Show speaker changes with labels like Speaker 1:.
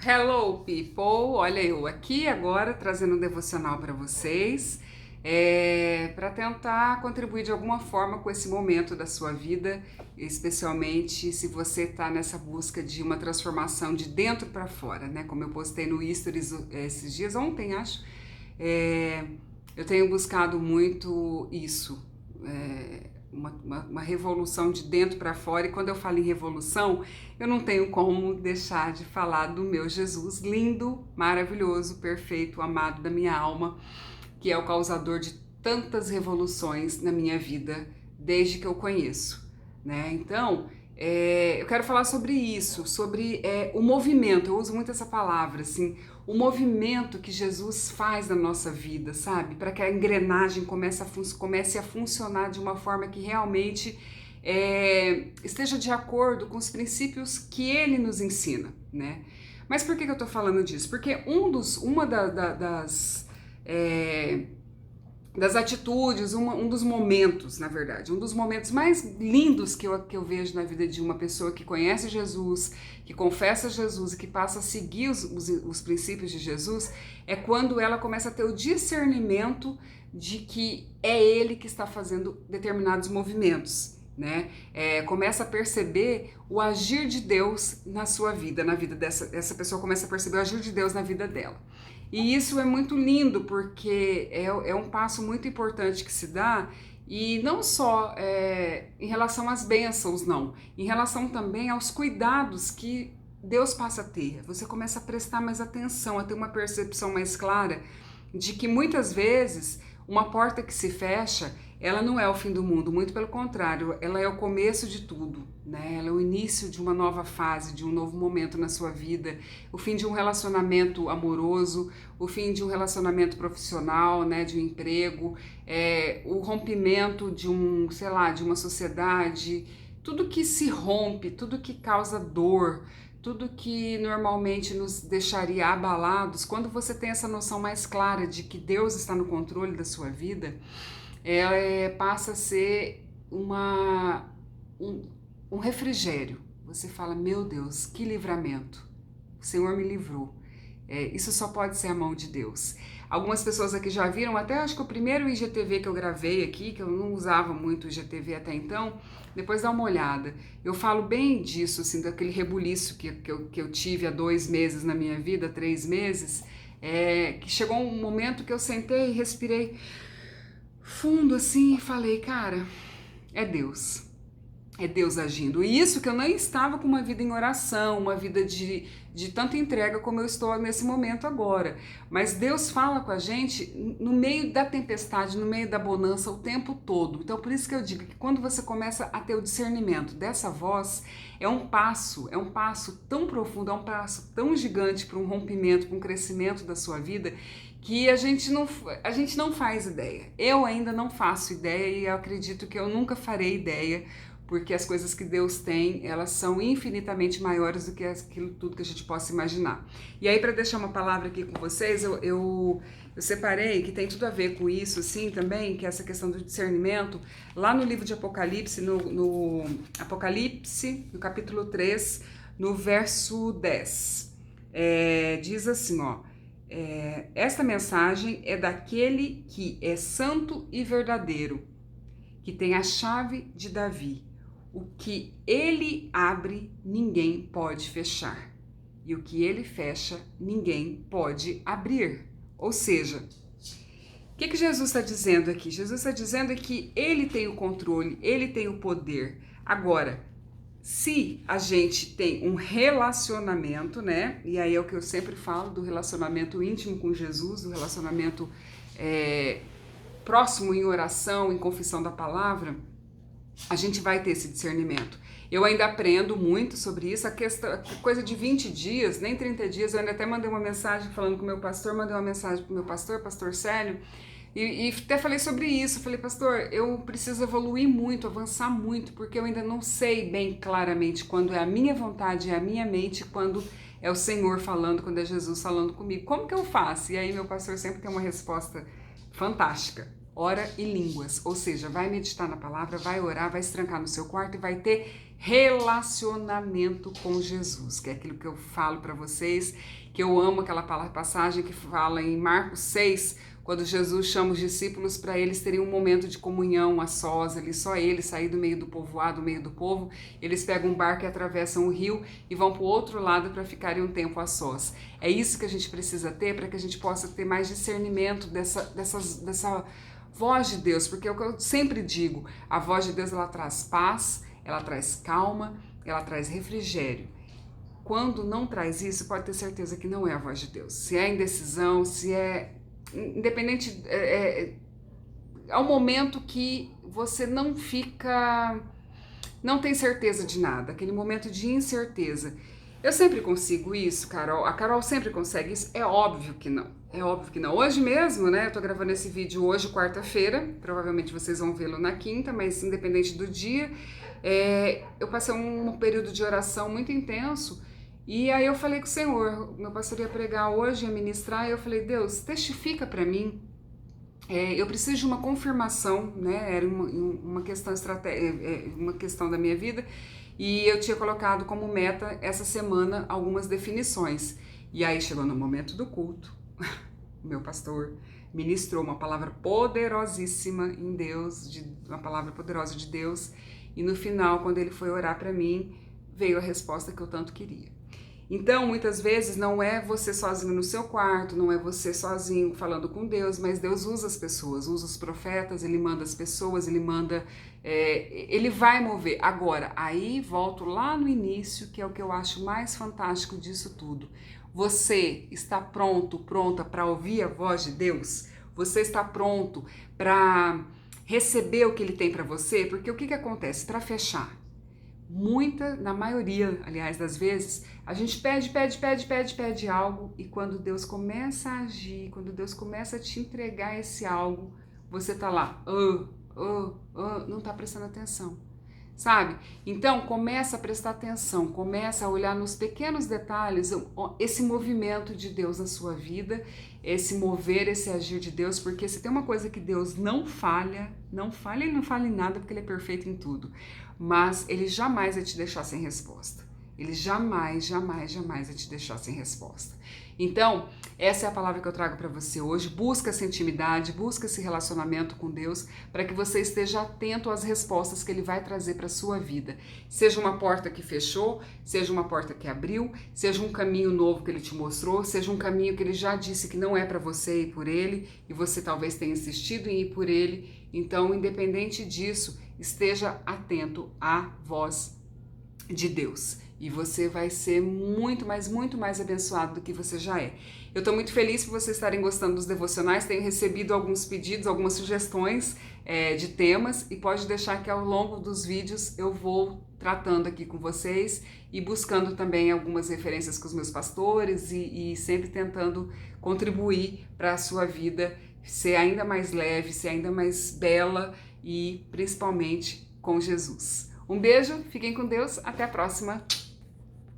Speaker 1: Hello, people! Olha eu aqui agora trazendo um devocional para vocês, para tentar contribuir de alguma forma com esse momento da sua vida, especialmente se você está nessa busca de uma transformação de dentro para fora, né? Como eu postei no Stories esses dias, ontem acho, é, eu tenho buscado muito isso. Uma revolução de dentro para fora, e quando eu falo em revolução, eu não tenho como deixar de falar do meu Jesus lindo, maravilhoso, perfeito, amado da minha alma, que é o causador de tantas revoluções na minha vida desde que eu conheço, né? Então, eu quero falar sobre isso, sobre o movimento. Eu uso muito essa palavra, assim, o movimento que Jesus faz na nossa vida, sabe? Para que a engrenagem comece a funcionar de uma forma que realmente esteja de acordo com os princípios que Ele nos ensina, né? Mas por que eu tô falando disso? Porque uma das atitudes, um dos momentos, na verdade, um dos momentos mais lindos que eu vejo na vida de uma pessoa que conhece Jesus, que confessa Jesus e que passa a seguir os princípios de Jesus, é quando ela começa a ter o discernimento de que é Ele que está fazendo determinados movimentos. Né? Começa a perceber o agir de Deus na sua vida, na vida essa pessoa começa a perceber o agir de Deus na vida dela. E isso é muito lindo, porque é um passo muito importante que se dá, e não só em relação às bênçãos, não, em relação também aos cuidados que Deus passa a ter. Você começa a prestar mais atenção, a ter uma percepção mais clara de que muitas vezes uma porta que se fecha, ela não é o fim do mundo, muito pelo contrário, ela é o começo de tudo, né? Ela é o início de uma nova fase, de um novo momento na sua vida, o fim de um relacionamento amoroso, o fim de um relacionamento profissional, né? De um emprego, o rompimento de sei lá, de uma sociedade, tudo que se rompe, tudo que causa dor, tudo que normalmente nos deixaria abalados, quando você tem essa noção mais clara de que Deus está no controle da sua vida, passa a ser um, um refrigério. Você fala, meu Deus, que livramento, o Senhor me livrou. Isso só pode ser a mão de Deus. Algumas pessoas aqui já viram, até acho que o primeiro IGTV que eu gravei aqui, que eu não usava muito o IGTV até então, depois dá uma olhada. Eu falo bem disso, assim, daquele rebuliço que eu tive há 2 meses na minha vida, 3 meses, que chegou um momento que eu sentei e respirei fundo assim e falei, cara, é Deus. É Deus agindo. E isso que eu nem estava com uma vida em oração, uma vida de tanta entrega como eu estou nesse momento agora. Mas Deus fala com a gente no meio da tempestade, no meio da bonança, o tempo todo. Então por isso que eu digo que quando você começa a ter o discernimento dessa voz, é um passo tão profundo, é um passo tão gigante para um rompimento, para um crescimento da sua vida, que a gente não faz ideia. Eu ainda não faço ideia e eu acredito que eu nunca farei ideia, porque as coisas que Deus tem, elas são infinitamente maiores do que aquilo tudo que a gente possa imaginar. E aí, para deixar uma palavra aqui com vocês, eu separei, que tem tudo a ver com isso, assim, também, que é essa questão do discernimento, lá no livro de Apocalipse, no Apocalipse, no capítulo 3, no verso 10, diz assim, ó, esta mensagem é daquele que é santo e verdadeiro, que tem a chave de Davi. O que ele abre, ninguém pode fechar. E o que ele fecha, ninguém pode abrir. Ou seja, o que Jesus está dizendo aqui? Jesus está dizendo que ele tem o controle, ele tem o poder. Agora, se a gente tem um relacionamento, né? E aí é o que eu sempre falo do relacionamento íntimo com Jesus, do relacionamento próximo em oração, em confissão da palavra, a gente vai ter esse discernimento. Eu ainda aprendo muito sobre isso, coisa de 20 dias, nem 30 dias, eu ainda até mandei uma mensagem falando com o meu pastor, mandei uma mensagem pro meu pastor Célio, e até falei sobre isso, falei, pastor, eu preciso evoluir muito, avançar muito, porque eu ainda não sei bem claramente quando é a minha vontade, é a minha mente, quando é o Senhor falando, quando é Jesus falando comigo. Como que eu faço? E aí meu pastor sempre tem uma resposta fantástica. Ora e línguas, ou seja, vai meditar na palavra, vai orar, vai se trancar no seu quarto e vai ter relacionamento com Jesus, que é aquilo que eu falo para vocês, que eu amo aquela passagem que fala em Marcos 6, quando Jesus chama os discípulos para eles terem um momento de comunhão a sós, só eles sair do meio do povoado, do meio do povo, eles pegam um barco e atravessam o rio e vão para o outro lado para ficarem um tempo a sós. É isso que a gente precisa ter para que a gente possa ter mais discernimento dessa voz de Deus, porque é o que eu sempre digo, a voz de Deus ela traz paz, ela traz calma, ela traz refrigério. Quando não traz isso, pode ter certeza que não é a voz de Deus. Se é indecisão, se é independente, é um momento que você não tem certeza de nada, aquele momento de incerteza. Eu sempre consigo isso, Carol? A Carol sempre consegue isso? É óbvio que não. É óbvio que não. Hoje mesmo, né? Eu tô gravando esse vídeo hoje, quarta-feira. Provavelmente vocês vão vê-lo na quinta, mas independente do dia, eu passei um período de oração muito intenso. E aí eu falei com o Senhor, meu pastor ia pregar hoje, ia ministrar, e eu falei, Deus, testifica para mim, eu preciso de uma confirmação, né, era uma questão uma questão da minha vida, e eu tinha colocado como meta essa semana algumas definições, e aí chegou no momento do culto, o meu pastor ministrou uma palavra poderosíssima em Deus, uma palavra poderosa de Deus, e no final, quando ele foi orar para mim, veio a resposta que eu tanto queria. Então, muitas vezes, não é você sozinho no seu quarto, não é você sozinho falando com Deus, mas Deus usa as pessoas, usa os profetas, Ele manda as pessoas, Ele manda... Ele vai mover. Agora, aí volto lá no início, que é o que eu acho mais fantástico disso tudo. Você está pronta para ouvir a voz de Deus? Você está pronto para receber o que Ele tem para você? Porque o que acontece? Para fechar, na maioria, aliás, das vezes, a gente pede algo, e quando Deus começa a agir, quando Deus começa a te entregar esse algo, você tá lá, não tá prestando atenção, sabe? Então, começa a prestar atenção, começa a olhar nos pequenos detalhes, esse movimento de Deus na sua vida, esse mover, esse agir de Deus, porque se tem uma coisa que Deus não falha, Ele não falha em nada, porque Ele é perfeito em tudo, mas Ele jamais vai te deixar sem resposta. Ele jamais vai te deixar sem resposta. Então, essa é a palavra que eu trago para você hoje. Busca essa intimidade, busca esse relacionamento com Deus, para que você esteja atento às respostas que Ele vai trazer para a sua vida. Seja uma porta que fechou, seja uma porta que abriu, seja um caminho novo que Ele te mostrou, seja um caminho que Ele já disse que não é para você ir por ele, e você talvez tenha insistido em ir por ele. Então, independente disso, esteja atento à voz de Deus. E você vai ser muito mais abençoado do que você já é. Eu estou muito feliz por vocês estarem gostando dos devocionais, tenho recebido alguns pedidos, algumas sugestões de temas, e pode deixar que ao longo dos vídeos eu vou tratando aqui com vocês e buscando também algumas referências com os meus pastores e sempre tentando contribuir para a sua vida ser ainda mais leve, ser ainda mais bela e principalmente com Jesus. Um beijo, fiquem com Deus, até a próxima!